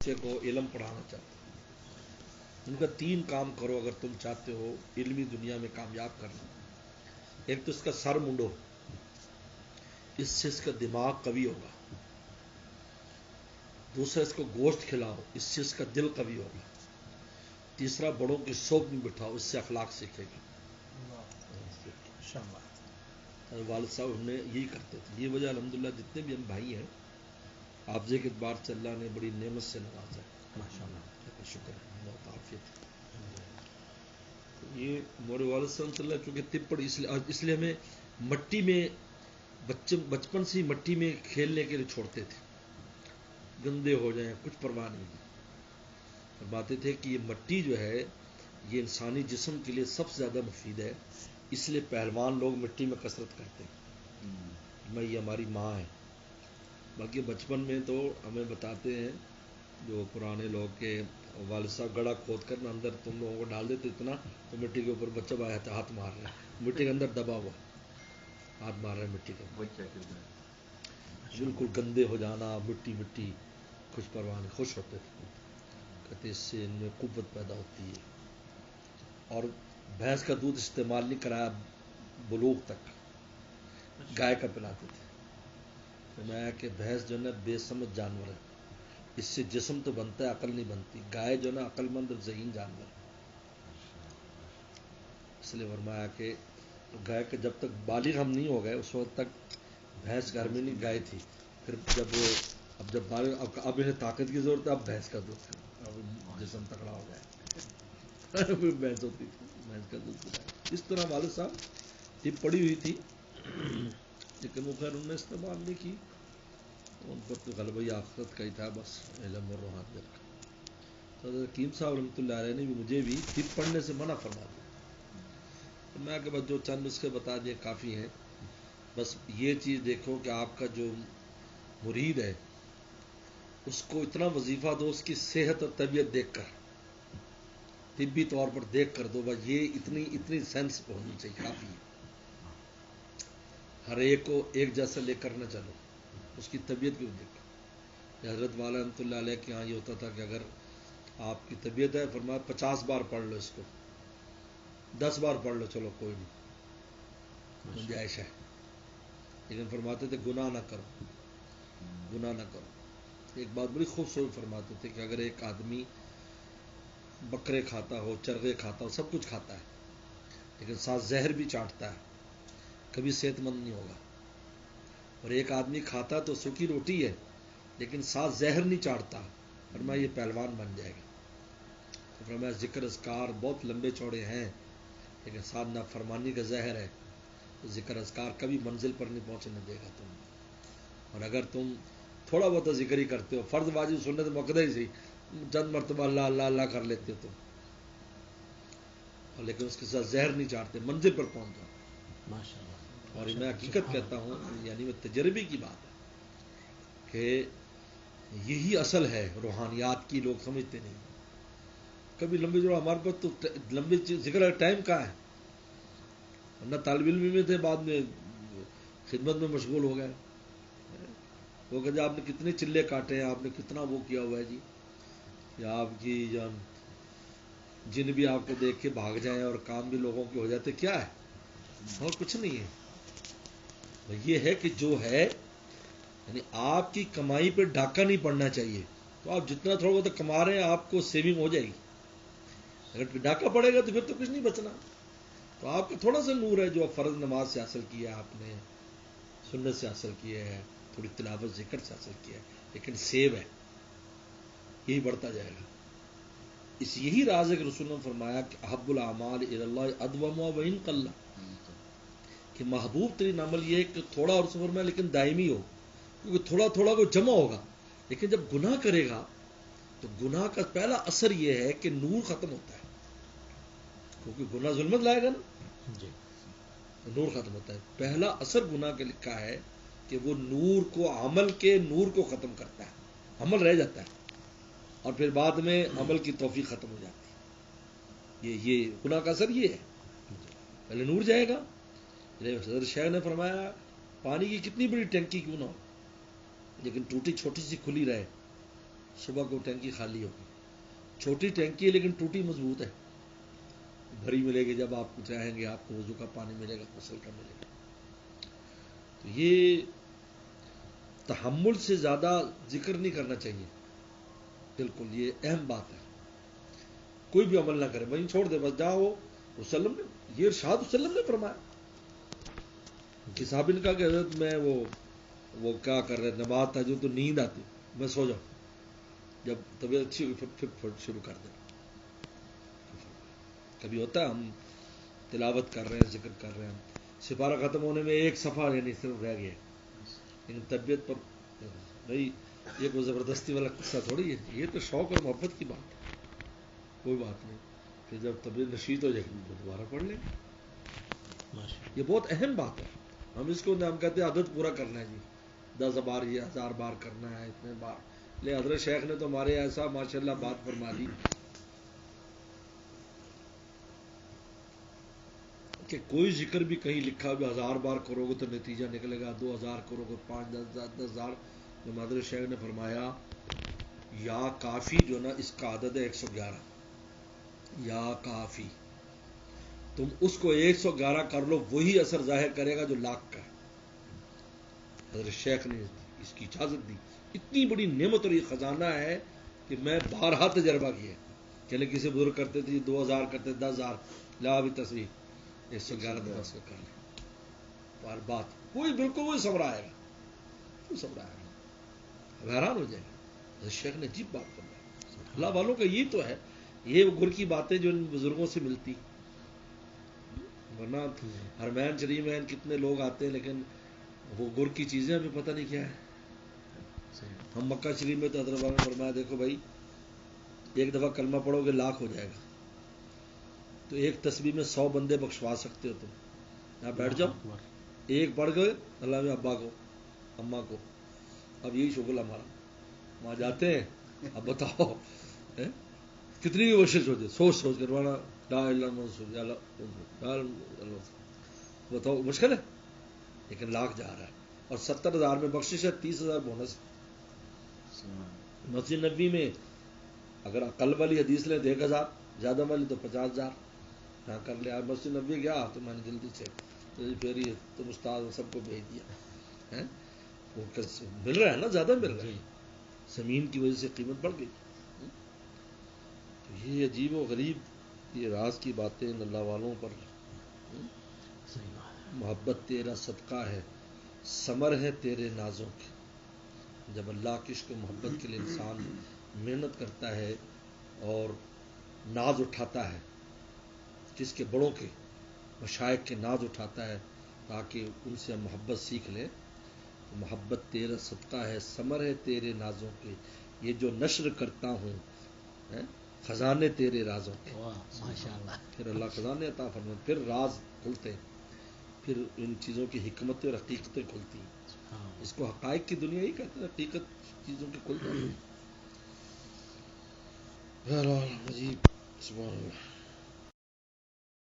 بچے کو علم پڑھانا چاہتے ہو، ان کا 3 کام کرو اگر تم چاہتے ہو علمی دنیا میں کامیاب کرنا۔ ایک تو اس کا سر منڈو، اس سے اس کا دماغ قوی ہوگا۔ دوسرا اس کو گوشت کھلاؤ، اس سے اس کا دل قوی ہوگا۔ تیسرا بڑوں کی صحبت میں بٹھاؤ، اس سے اخلاق سیکھے گا۔ والد صاحب ہم نے یہی کرتے تھے، یہ وجہ الحمدللہ جتنے بھی ہم بھائی ہیں حافظے کے اعتبار سے اللہ نے بڑی نعمت سے نوازا ہے، ماشاءاللہ، شکر ہے، بہت عافیت۔ یہ ہمارے والد صاحب صلی اللہ چونکہ طب پڑھی، اس لیے ہمیں مٹی میں بچپن سے ہی مٹی میں کھیلنے کے لیے چھوڑتے تھے، گندے ہو جائیں کچھ پرواہ نہیں۔ فرماتے تھے کہ یہ مٹی جو ہے یہ انسانی جسم کے لیے سب سے زیادہ مفید ہے، اس لیے پہلوان لوگ مٹی میں کسرت کرتے ہیں۔ میں یہ ہماری ماں ہے۔ باقی بچپن میں تو ہمیں بتاتے ہیں جو پرانے لوگ کے والد صاحب گڑھا کھود کر نا اندر تم لوگوں کو ڈال دیتے اتنا تو مٹی کے اوپر بچہ آیا تھا، ہاتھ مار رہا ہے مٹی کے اندر دبا ہوا، ہاتھ مار رہا ہے مٹی کے اندر، بالکل گندے ہو جانا، مٹی مٹی، خوش پرواہ نہیں، خوش ہوتے تھے، کہتے اس سے ان میں قوت پیدا ہوتی ہے۔ اور بھینس کا دودھ استعمال نہیں کرایا بلوغ تک، گائے کا پلاتے تھے۔ فرمایا کہ بھینس جو ہے نا بے سمجھ جانور ہے، اس سے جسم تو بنتا ہے عقل نہیں بنتی، گائے جو ہے نا عقل مند اور ذہین جانور ہے۔ اس لیے فرمایا کہ گائے کے جب تک بالغ ہم نہیں ہو گئے اس وقت تک بھینس گھر میں نہیں گائے تھی، پھر جب بالغ اب انہیں طاقت کی ضرورت ہے، اب بھینس کا دودھ ہے، اب جسم تکڑا ہو گیا بھینس ہوتی تھی، بھینس کا دودھ پلایا۔ اس طرح والد صاحب ٹپ پڑی ہوئی تھی لیکن وہ خیر انہوں نے استعمال نہیں کی، ان پر تو غلبہ آخرت کا ہی تھا، بس علم اور روحانیت کا۔ تو حضرت حکیم صاحب رحمۃ اللہ علیہ نے بھی مجھے بھی ٹپ پڑھنے سے منع فرما دیا، میں کہ بس جو چند نسخے بتا دیے کافی ہیں، بس یہ چیز دیکھو کہ آپ کا جو مرید ہے اس کو اتنا وظیفہ دو اس کی صحت اور طبیعت دیکھ کر، طبی طور پر دیکھ کر دو، بس یہ اتنی سینس ہونی چاہیے، کافی ہے۔ ہر ایک کو ایک جیسا لے کر نہ چلو، اس کی طبیعت بھی دیکھو۔ حضرت والا رحمۃ اللہ علیہ کے یہاں یہ ہوتا تھا کہ اگر آپ کی طبیعت ہے فرمایا 50 بار پڑھ لو اس کو، 10 بار پڑھ لو، چلو کوئی نہیں، گنجائش ہے، لیکن فرماتے تھے گناہ نہ کرو، گناہ نہ کرو۔ ایک بات بڑی خوبصورت فرماتے تھے کہ اگر ایک آدمی بکرے کھاتا ہو، چرغے کھاتا ہو، سب کچھ کھاتا ہے لیکن ساتھ زہر بھی چاٹتا ہے، کبھی صحت مند نہیں ہوگا۔ اور ایک آدمی کھاتا تو سوکھی روٹی ہے لیکن ساتھ زہر نہیں چاٹتا، فرمایا یہ پہلوان بن جائے گا۔ تو فرمایا ذکر اذکار بہت لمبے چوڑے ہیں لیکن ساتھ نافرمانی کا زہر ہے، تو ذکر اذکار کبھی منزل پر نہیں پہنچنے دے گا تم۔ اور اگر تم تھوڑا بہت ذکر ہی کرتے ہو، فرض واجب سنت مقدر ہی سی چند مرتبہ اللہ اللہ اللہ کر لیتے ہو تم، لیکن اس کے ساتھ زہر نہیں چاٹتے، منزل پر پہنچ جاؤ ماشاءاللہ۔ اور میں حقیقت کہتا ہوں، یعنی میں تجربے کی بات ہے کہ یہی اصل ہے روحانیات کی، لوگ سمجھتے نہیں۔ کبھی لمبے جوڑا ہمارے پاس تو لمبے ذکر کا ٹائم کہاں ہے، ورنہ طالب علم میں تھے، بعد میں خدمت میں مشغول ہو گئے۔ وہ کہتے آپ نے کتنے چلے کاٹے ہیں، آپ نے کتنا وہ کیا ہوا ہے جی، یا آپ کی جن بھی آپ کو دیکھ کے بھاگ جائیں اور کام بھی لوگوں کے ہو جاتے، کیا ہے، اور کچھ نہیں ہے۔ یہ ہے کہ جو ہے یعنی آپ کی کمائی پہ ڈاکہ نہیں پڑنا چاہیے، تو آپ جتنا تھوڑا بہت کما رہے ہیں آپ کو سیونگ ہو جائے گی، اگر ڈاکہ پڑے گا تو پھر تو کچھ نہیں بچنا۔ تو آپ کا تھوڑا سا نور ہے جو آپ فرض نماز سے حاصل کیا ہے، آپ نے سنت سے حاصل کیا ہے، تھوڑی تلاوت ذکر سے حاصل کیا ہے، لیکن سیب ہے، یہی بڑھتا جائے گا۔ اس یہی راز ہے کہ رسول نے فرمایا کہ احب الاعمال الی اللہ ادومها وان قل، کہ محبوب ترین عمل یہ ہے کہ تھوڑا اور سفر میں لیکن دائمی ہو، کیونکہ تھوڑا تھوڑا وہ جمع ہوگا، لیکن جب گناہ کرے گا تو گناہ کا پہلا اثر یہ ہے کہ نور ختم ہوتا ہے، کیونکہ گناہ ظلمت لائے گا نا جی، نور ختم ہوتا ہے۔ پہلا اثر گناہ کا لکھا ہے کہ وہ نور کو، عمل کے نور کو ختم کرتا ہے، عمل رہ جاتا ہے اور پھر بعد میں عمل کی توفیق ختم ہو جاتی ہے۔ یہ گناہ کا اثر یہ ہے، پہلے نور جائے گا۔ حضرت شیخ نے فرمایا پانی کی کتنی بڑی ٹینکی کیوں نہ ہو لیکن ٹوٹی چھوٹی سی کھلی رہے صبح کو ٹینکی خالی ہوگی. چھوٹی ٹینکی ہے لیکن ٹوٹی مضبوط ہے, بھری ملے گی. جب آپ چاہیں گے آپ کو وضو کا پانی ملے گا, غسل کا ملے گا. تو یہ تحمل سے زیادہ ذکر نہیں کرنا چاہیے. بالکل یہ اہم بات ہے. کوئی بھی عمل نہ کرے, وہیں چھوڑ دے بس. جاؤ وسلم نے یہ ارشاد وسلم نے فرمایا. صحابی نے کہا کہ حضرت میں وہ کیا کر رہے, نماز تہجد تو نیند آتی, میں سو جاؤں, جب طبیعت اچھی ہوئی پھر شروع کر دیں. کبھی ہوتا ہے ہم تلاوت کر رہے ہیں, ذکر کر رہے ہیں, سپارہ ختم ہونے میں ایک صفحہ یعنی صرف رہ گیا, لیکن طبیعت پر بھائی یہ کوئی زبردستی والا قصہ تھوڑی ہے, یہ تو شوق اور محبت کی بات ہے. کوئی بات نہیں, پھر جب طبیعت نشیط ہو جائے گی تو دوبارہ پڑھ لیں. یہ بہت اہم بات ہے. ہم اس کو ہم کہتے ہیں عدد پورا کرنا ہے جی, 10 بار یہ 1000 بار کرنا ہے, اتنے بار. لے حضرت شیخ نے تو ہمارے ایسا ماشاءاللہ بات فرما دی کہ کوئی ذکر بھی کہیں لکھا ہو 1000 بار کرو گے تو نتیجہ نکلے گا, 2000 کرو گے, 5 10,000. حضرت شیخ نے فرمایا یا کافی جو نا اس کا عدد ہے 111. یا کافی تم اس کو 111 کر لو, وہی اثر ظاہر کرے گا جو لاکھ کا ہے. حضرت شیخ نے اس کی اجازت دی. اتنی بڑی نعمت اور یہ خزانہ ہے کہ میں بارہا تجربہ کیا. چلے کسی بزرگ کرتے تھے 2000 کرتے, 10,000 لا بھی تصویر 111 دفعہ سے کر لیں. بار بات وہی بالکل وہی صبر آئے گا, وہ صبر آئے گا, حیران ہو جائے گا. حضرت شیخ نے عجیب بات کرنا ہے. اللہ والوں کا یہ تو ہے, یہ گر کی باتیں جو ان بزرگوں سے ملتی. ورنہ حرمین شریف میں کتنے لوگ آتے ہیں لیکن وہ گر کی چیزیں ہمیں پتہ نہیں کیا ہے. ہم مکہ شریف میں تو حضرت نے فرمایا دیکھو بھائی ایک دفعہ کلمہ پڑھو گے لاکھ ہو جائے گا, تو ایک تسبیح میں 100 بندے بخشوا سکتے ہو. تم یہاں بیٹھ جاؤ, ایک پڑھ گئے اللہ میں ابا کو اماں کو, اب یہی شغل ہمارا. وہاں جاتے ہیں, اب بتاؤ کتنی بھی کوشش ہو جائے, سوچ سوچ کر روانہ بتاؤ مشکل ہے, لیکن لاکھ جا رہا ہے. اور 70,000 میں بخشش ہے, 30,000 بونس. مسجد نبوی میں اگر اقل والی حدیث لیں تو 1,000, زیادہ والی تو 50,000 نہ کر لیا. مسجد نبوی گیا تو میں نے جلدی سے پھر یہ تم استاد سب کو بھیج دیا. وہ مل رہا ہے نا, زیادہ مل رہا ہے, زمین کی وجہ سے قیمت بڑھ گئی. تو یہ عجیب و غریب یہ راز کی باتیں ان اللہ والوں پر. محبت تیرا صدقہ ہے, ثمر ہے تیرے نازوں کے. جب اللہ کی عشق و محبت کے لیے انسان محنت کرتا ہے اور ناز اٹھاتا ہے, جس کے بڑوں کے مشائخ کے ناز اٹھاتا ہے تاکہ ان سے محبت سیکھ لے, تو محبت تیرا صدقہ ہے, ثمر ہے تیرے نازوں کے. یہ جو نشر کرتا ہوں خزانے تیرے رازوں کے. پھر اللہ خزانے عطا فرمائے, پھر راز کھلتے ہیں, پھر ان چیزوں کی حکمتیں اور حقیقتیں کھلتی ہیں. اس کو حقائق کی دنیا ہی کہتے ہیں, حقیقت چیزوں کے کھلتے ہیں. عجیب سبحان اللہ.